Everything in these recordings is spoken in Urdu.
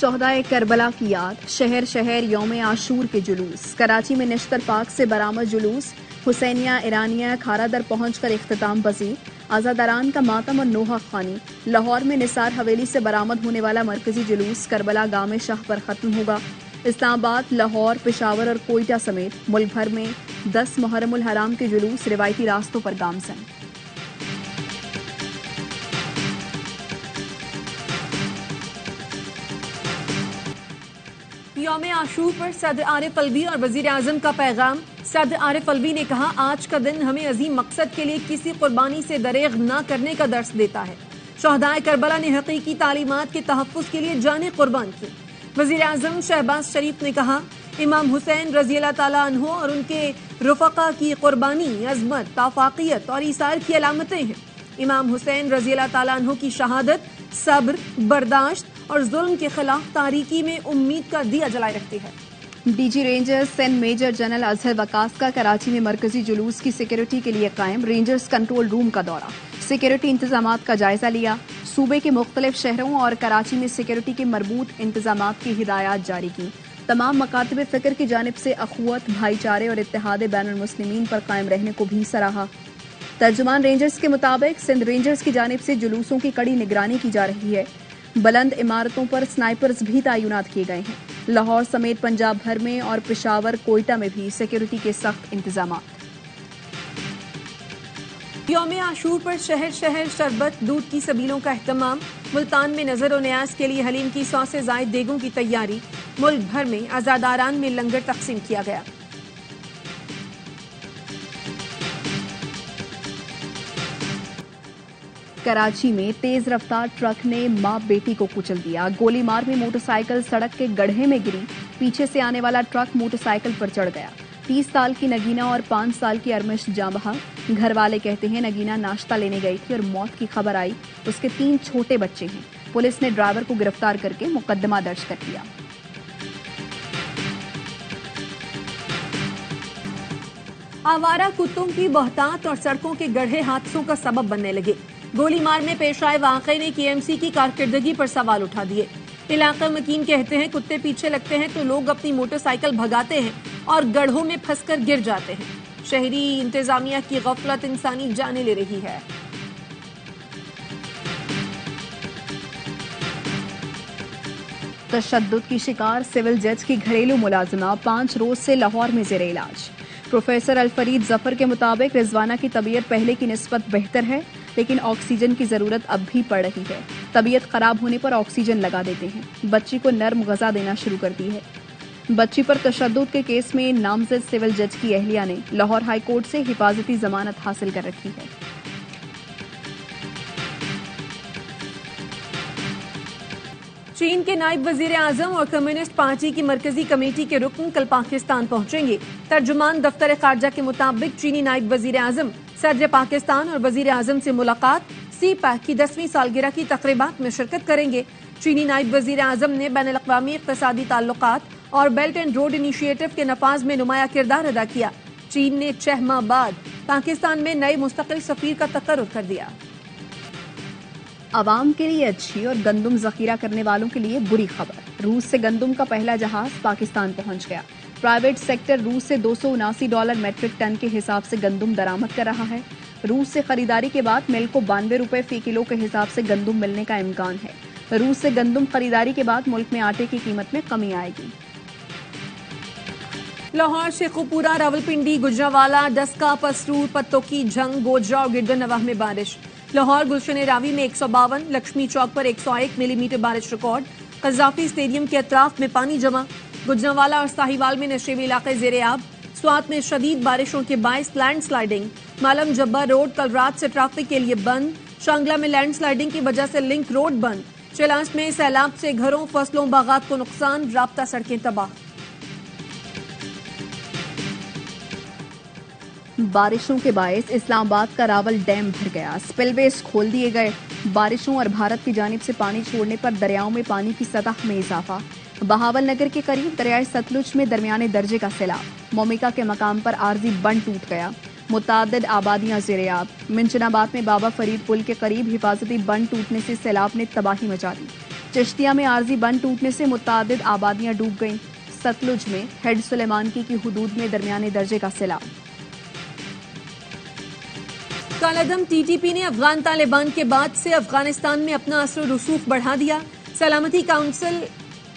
شہدائے کربلا کی یاد، شہر شہر یوم عاشور کے جلوس۔ کراچی میں نشتر پاک سے برآمد جلوس، حسینیہ ایرانیہ کھارا در پہنچ کر اختتام پذیر۔ عزاداران کا ماتم اور نوحہ خوانی۔ لاہور میں نثار حویلی سے برآمد ہونے والا مرکزی جلوس کربلا گام شاہ پر ختم ہوگا۔ اسلام آباد، لاہور، پشاور اور کوئٹہ سمیت ملک بھر میں 10 محرم الحرام کے جلوس روایتی راستوں پر گامزن۔ یوم عاشور پر صدر عارف الوی اور وزیر اعظم کا پیغام۔ صدر عارف الوی نے کہا، آج کا دن ہمیں عظیم مقصد کے لیے کسی قربانی سے دریغ نہ کرنے کا درس دیتا ہے۔ شہدائے کربلا نے حقیقی تعلیمات کے تحفظ کے لیے جانیں قربان کی۔ وزیر اعظم شہباز شریف نے کہا، امام حسین رضی اللہ تعالیٰ عنہ اور ان کے رفقا کی قربانی، عظمت، آفاقیت اور ایثار کی علامتیں ہیں۔ امام حسین رضی اللہ تعالیٰ عنہ کی شہادت صبر، برداشت اور ظلم کے خلاف تاریکی میں امید کا دیا جلائے رکھتی ہے۔ D G rangers Sindh major general Azhar Waqas کا کراچی میں مرکزی جلوس کی سیکیورٹی کے لیے قائم رینجرز کنٹرول روم کا دورہ، سیکیورٹی انتظامات کا جائزہ لیا۔ صوبے کے مختلف شہروں اور کراچی میں سیکیورٹی کے مربوط انتظامات کی ہدایات جاری کی۔ تمام مکاتب فکر کی جانب سے اخوت، بھائی چارے اور اتحاد بین المسلمین پر قائم رہنے کو بھی سراہا۔ ترجمان رینجرز کے مطابق سندھ رینجرز کی جانب سے جلوسوں کی کڑی نگرانی کی جا رہی ہے۔ بلند عمارتوں پر سنائپرز بھی تعینات کیے گئے ہیں۔ لاہور سمیت پنجاب بھر میں اور پشاور، کوئٹہ میں بھی سیکیورٹی کے سخت انتظامات۔ یوم عاشور پر شہر شہر شربت دودھ کی سبیلوں کا اہتمام۔ ملتان میں نظر و نیاز کے لیے حلیم کی 100 سے زائد دیگوں کی تیاری۔ ملک بھر میں عزاداران میں لنگر تقسیم کیا گیا۔ کراچی میں تیز رفتار ٹرک نے ماں بیٹی کو کچل دیا۔ گولی مار میں موٹر سائیکل سڑک کے گڑھے میں گری، پیچھے سے آنے والا ٹرک موٹر سائیکل پر چڑھ گیا۔ 30 سال کی نگینہ اور 5 سال کی ارمش جاں بحق۔ گھر والے کہتے ہیں نگینہ ناشتہ لینے گئی تھی اور موت کی خبر آئی، اس کے 3 چھوٹے بچے ہیں۔ پولیس نے ڈرائیور کو گرفتار کر کے مقدمہ درج کر دیا۔ آوارہ کتوں کی بہتات اور سڑکوں کے گڑھے حادثوں کا سبب بننے لگے۔ گولی مار میں پیش آئے واقعے نے کی ایم سی کی کارکردگی پر سوال اٹھا دیے۔ علاقہ مکین کہتے ہیں کتے پیچھے لگتے ہیں تو لوگ اپنی موٹر سائیکل بھگاتے ہیں اور گڑھوں میں پھنس کر گر جاتے ہیں۔ شہری انتظامیہ کی غفلت انسانی جانیں لے رہی ہے۔ تشدد کی شکار سول جج کی گھریلو ملازمہ 5 روز سے لاہور میں زیر علاج۔ پروفیسر الفرید ظفر کے مطابق رضوانہ کی طبیعت پہلے کی نسبت بہتر ہے، لیکن آکسیجن کی ضرورت اب بھی پڑ رہی ہے۔ طبیعت خراب ہونے پر آکسیجن لگا دیتے ہیں۔ بچی کو نرم غذا دینا شروع کر دی ہے۔ بچی پر تشدد کے کیس میں نامزد سول جج کی اہلیہ نے لاہور ہائی کورٹ سے حفاظتی ضمانت حاصل کر رکھی ہے۔ چین کے نائب وزیر اعظم اور کمیونسٹ پارٹی کی مرکزی کمیٹی کے رکن کل پاکستان پہنچیں گے۔ ترجمان دفتر خارجہ کے مطابق چینی نائب وزیر اعظم صدر پاکستان اور وزیر اعظم سے ملاقات، سی پیک کی 10ویں سالگرہ کی تقریبات میں شرکت کریں گے۔ چینی نائب وزیر اعظم نے بین الاقوامی اقتصادی تعلقات اور بیلٹ اینڈ روڈ انیشیٹو کے نفاذ میں نمایاں کردار ادا کیا۔ چین نے 6 ماہ بعد پاکستان میں نئے مستقل سفیر کا تقرر کر دیا۔ عوام کے لیے اچھی اور گندم ذخیرہ کرنے والوں کے لیے بری خبر۔ روس سے گندم کا پہلا جہاز پاکستان پہنچ گیا۔ پرائیویٹ سیکٹر روس سے $279 میٹرک ٹن کے حساب سے گندم درآمد کر رہا ہے۔ روس سے خریداری کے بعد مل کو $92 فی کلو کے حساب سے گندم ملنے کا امکان ہے۔ روس سے گندم خریداری کے بعد ملک میں آٹے کی قیمت میں کمی آئے گی۔ لاہور، شیخوپورہ، راولپنڈی، گجرانوالہ، ڈسکا، پسرور، پتوکی، جھنگ، گوجرا اور گردن نواح میں بارش۔ لاہور گلشن راوی میں 152، لکشمی چوک پر 101 ملی میٹر بارش ریکارڈ۔ قذافی اسٹیڈیم کے اطراف میں پانی جمع۔ گجرانوالہ اور ساہیوال میں نشیبی علاقے زیر آب۔ سوات میں شدید بارشوں کے باعث لینڈ سلائیڈنگ۔ مالم جبہ روڈ کل رات سے ٹریفک کے لیے بند۔ شانگلہ میں لینڈ سلائیڈنگ کی وجہ سے لنک روڈ بند۔ چیلانچ میں سیلاب سے گھروں، فصلوں، باغات کو نقصان، رابطہ سڑکیں تباہ۔ بارشوں کے باعث اسلام آباد کا راول ڈیم بھر گیا، سپل ویز کھول دیے گئے۔ بارشوں اور بھارت کی جانب سے پانی چھوڑنے پر دریاؤں میں پانی کی سطح میں اضافہ۔ بہاول نگر کے قریب دریائے ستلج میں درمیانے درجے کا سیلاب۔ مومکا کے مقام پر عارضی بند ٹوٹ گیا، متعدد آبادیاں زیر آب۔ منچن آباد میں بابا فرید پل کے قریب حفاظتی بند ٹوٹنے سے سیلاب نے تباہی مچا دی۔ چشتیہ میں عارضی بند ٹوٹنے سے متعدد آبادیاں ڈوب گئیں. ستلج میں ہیڈ سلیمانکی کی حدود میں درمیانے درجے کا سیلاب. کالعدم ٹی ٹی پی نے افغان طالبان کے بعد سے افغانستان میں اپنا اثر و رسوخ بڑھا دیا. سلامتی کونسل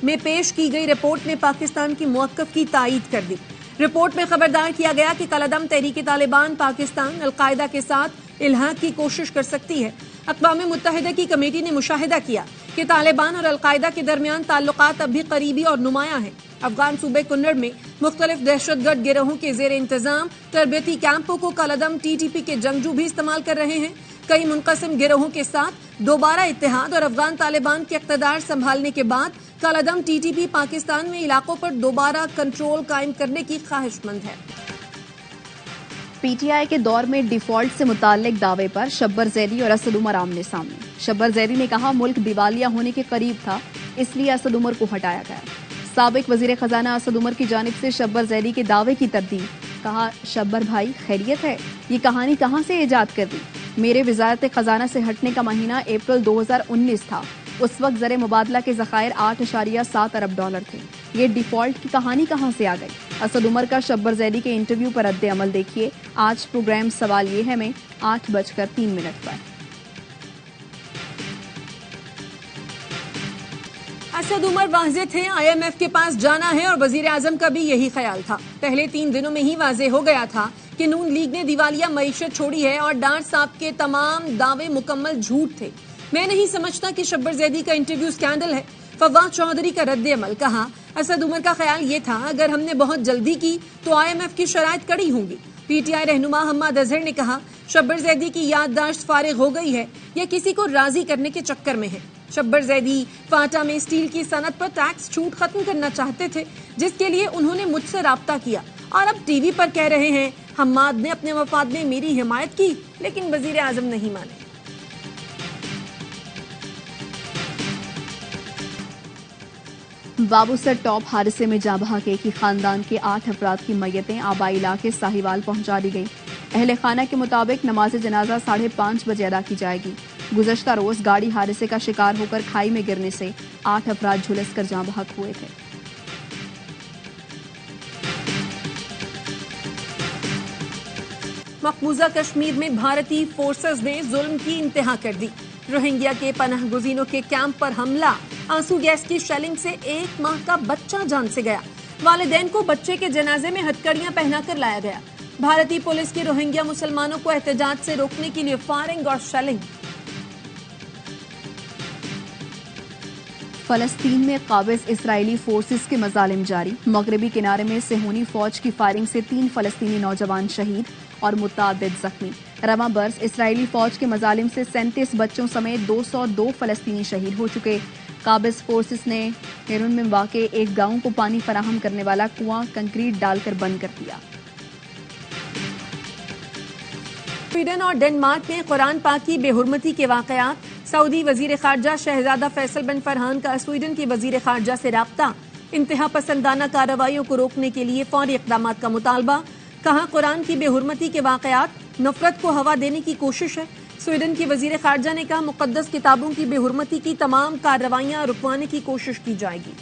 میں پیش کی گئی رپورٹ نے پاکستان کی موقف کی تائید کر دی. رپورٹ میں خبردار کیا گیا کہ کالعدم تحریک طالبان پاکستان القاعدہ کے ساتھ الحاق کی کوشش کر سکتی ہے. اقوام متحدہ کی کمیٹی نے مشاہدہ کیا کہ طالبان اور القاعدہ کے درمیان تعلقات اب بھی قریبی اور نمایاں ہیں. افغان صوبے کنڑ میں مختلف دہشت گرد گروہوں کے زیر انتظام تربیتی کیمپوں کو کالعدم ٹی ٹی پی کے جنگجو بھی استعمال کر رہے ہیں. کئی منقسم گروہوں کے ساتھ دوبارہ اتحاد اور افغان طالبان کے اقتدار سنبھالنے کے بعد کالعدم ٹی ٹی پی پاکستان میں علاقوں پر دوبارہ کنٹرول قائم کرنے کی خواہش مند ہے. پی ٹی آئی کے دور میں ڈیفالٹ سے متعلق دعوے پر شبر زیدی اور اسد عمر آمنے سامنے. شبر زیدی نے کہا ملک دیوالیہ ہونے کے قریب تھا اس لیے اسد عمر کو ہٹایا گیا. سابق وزیر خزانہ اسد عمر کی جانب سے شبر زیدی کے دعوے کی تردید. کہا شبر بھائی خیریت ہے, یہ کہانی کہاں سے ایجاد کر دی؟ میرے وزارت خزانہ سے ہٹنے کا مہینہ اپریل 2019 تھا. اس وقت زر مبادلہ کے ذخائر 8.7 ارب ڈالر تھے. یہ ڈیفالٹ کی کہانی کہاں سے آ گئی؟ اسد عمر کا شبر زیدی کے انٹرویو پر رد عمل دیکھیے. آج پروگرام سوال یہ ہے میں 8:03 پر. اسد عمر واضح تھے, آئی ایم ایف کے پاس جانا ہے اور وزیر اعظم کا بھی یہی خیال تھا. پہلے 3 دنوں میں ہی واضح ہو گیا تھا کہ نون لیگ نے دیوالیہ معیشت چھوڑی ہے اور ڈار صاحب کے تمام دعوے مکمل جھوٹ تھے. میں نہیں سمجھتا کہ شبر زیدی کا انٹرویو سکینڈل ہے. فواد چودھری کا رد عمل. کہا اسد عمر کا خیال یہ تھا اگر ہم نے بہت جلدی کی تو آئی ایم ایف کی شرائط کڑی ہوں گی. پی ٹی آئی رہنما حماد اظہر نے کہا شبر زیدی کی یادداشت فارغ ہو گئی ہے یا کسی کو راضی کرنے کے چکر میں ہے. شبر زیدی فاٹا میں اسٹیل کی صنعت پر ٹیکس چھوٹ ختم کرنا چاہتے تھے جس کے لیے انہوں نے مجھ سے رابطہ کیا اور اب ٹی وی پر کہہ رہے ہیں حماد نے اپنے مفاد میں میری حمایت کی لیکن وزیر اعظم نہیں مانے. بابوسر ٹاپ حادثے میں جاں بحق ایک ہی خاندان کے 8 افراد کی میتیں آبائی علاقے ساہیوال پہنچا دی گئیں. اہل خانہ کے مطابق نماز جنازہ 5:30 بجے ادا کی جائے گی. گزشتہ روز گاڑی حادثے کا شکار ہو کر کھائی میں گرنے سے 8 افراد جھلس کر جاں بحق ہوئے تھے. مقبوضہ کشمیر میں بھارتی فورسز نے ظلم کی انتہا کر دی. روہنگیا کے پناہ گزینوں کے کیمپ پر حملہ. آنسو گیس کی شیلنگ سے 1 ماہ کا بچہ جان سے گیا. والدین کو بچے کے جنازے میں ہتکڑیاں پہنا کر لایا گیا. بھارتی پولیس کی روہنگیا مسلمانوں کو احتجاج سے روکنے کے لیے فائرنگ اور شیلنگ. فلسطین میں قابض اسرائیلی فورسز کے مظالم جاری. مغربی کنارے میں صہیونی فوج کی فائرنگ سے 3 فلسطینی نوجوان شہید اور متعدد زخمی. رواں برس اسرائیلی فوج کے مظالم سے 37 بچوں سمیت 202 فلسطینی شہید ہو چکے. قابض فورسز نے ہیرون میں واقع ایک گاؤں کو پانی فراہم کرنے والا کنواں کنکریٹ ڈال کر بند کر دیا. سویڈن اور ڈنمارک میں قرآن پاک کی بے حرمتی کے واقعات. سعودی وزیر خارجہ شہزادہ فیصل بن فرحان کا سویڈن کے وزیر خارجہ سے رابطہ. انتہا پسندانہ کارروائیوں کو روکنے کے لیے فوری اقدامات کا مطالبہ. کہا قرآن کی بے حرمتی کے واقعات نفرت کو ہوا دینے کی کوشش ہے. سویڈن کی وزیر خارجہ نے کہا مقدس کتابوں کی بے حرمتی کی تمام کارروائیاں رکوانے کی کوشش کی جائے گی.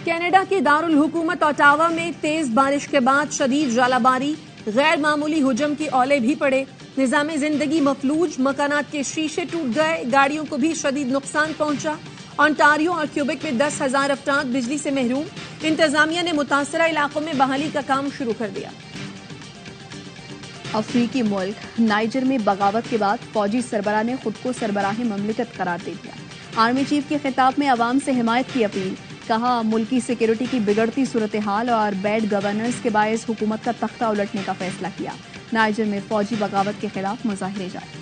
کینیڈا کے دارالحکومت اوٹاوا میں تیز بارش کے بعد شدید ژالہ باری. غیر معمولی حجم کے اولے بھی پڑے. نظام زندگی مفلوج. مکانات کے شیشے ٹوٹ گئے. گاڑیوں کو بھی شدید نقصان پہنچا. انٹاریو اور کیوبیک میں 10,000 افراد بجلی سے محروم. انتظامیہ نے متاثرہ علاقوں میں بحالی کا کام شروع کر دیا. افریقی ملک نائجر میں بغاوت کے بعد فوجی سربراہ نے خود کو سربراہ مملکت قرار دے دیا. آرمی چیف کے خطاب میں عوام سے حمایت کی اپیل. کہا ملکی سیکیورٹی کی بگڑتی صورتحال اور بیڈ گورننس کے باعث حکومت کا تختہ الٹنے کا فیصلہ کیا. نائجر میں فوجی بغاوت کے خلاف مظاہرے جاری.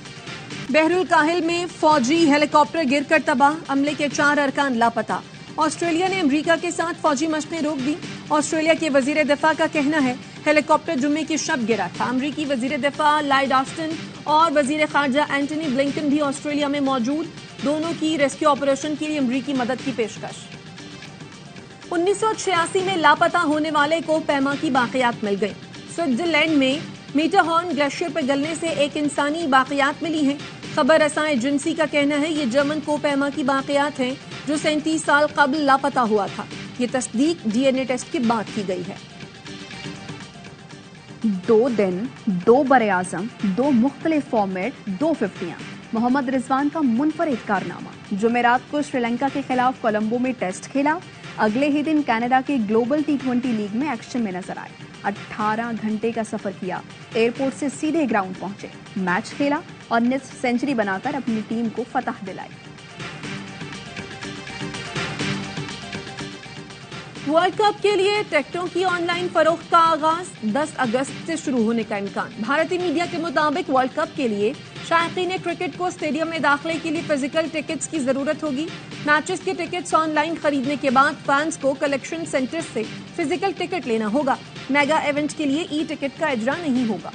بحر الکاہل میں فوجی ہیلی کاپٹر گر کر تباہ. عملے کے 4 ارکان لاپتہ. آسٹریلیا نے امریکہ کے ساتھ فوجی مشقیں روک دی. آسٹریلیا کے وزیر دفاع کا کہنا ہے ہیلی کاپٹر جمعے کی شب گرا تھا. امریکی وزیر دفاع لائیڈ آسٹن اور وزیر خارجہ اینٹونی بلنکن بھی آسٹریلیا میں موجود. دونوں کی ریسکیو آپریشن کے لیے امریکی مدد کی پیشکش. 1986 میں لاپتہ ہونے والے کو پیما کی باقیات مل گئی. سوئٹزرلینڈ میں میٹر ہارن گلیشیئر پر گلنے سے ایک انسانی باقیات ملی ہیں۔ خبر رساں ایجنسی کا کہنا ہے یہ جرمن کوپیما کی باقیات ہیں جو 37 سال قبل لاپتہ ہوا تھا۔ یہ تصدیق ڈی این اے ٹیسٹ کے بعد کی گئی ہے۔ 2 دن، 2 براعظم، 2 مختلف فارمیٹ، 2 50۔ محمد رضوان کا منفرد کارنامہ۔ جمعرات کو سری لنکا کے خلاف کولمبو میں ٹیسٹ کھیلا، اگلے ہی دن کینیڈا کے گلوبل T20 لیگ میں ایکشن میں نظر آئے۔ 18 گھنٹے کا سفر کیا، ایئرپورٹ سے سیدھے گراؤنڈ پہنچے، میچ کھیلا اور نصف سینچری بنا کر اپنی ٹیم کو فتح دلائی۔ ورلڈ کپ کے لیے ٹکٹوں کی آن لائن فروخت کا آغاز 10 اگست سے شروع ہونے کا امکان۔ بھارتی میڈیا کے مطابق ورلڈ کپ کے لیے شائقین کرکٹ کو اسٹیڈیم میں داخلے کے لیے فزیکل ٹکٹس کی ضرورت ہوگی۔ میچز کے ٹکٹس آن لائن خریدنے کے بعد فینس کو کلیکشن سینٹر سے فزیکل ٹکٹ لینا ہوگا۔ میگا ایونٹ کے لیے ای ٹکٹ کا اجرا نہیں ہوگا۔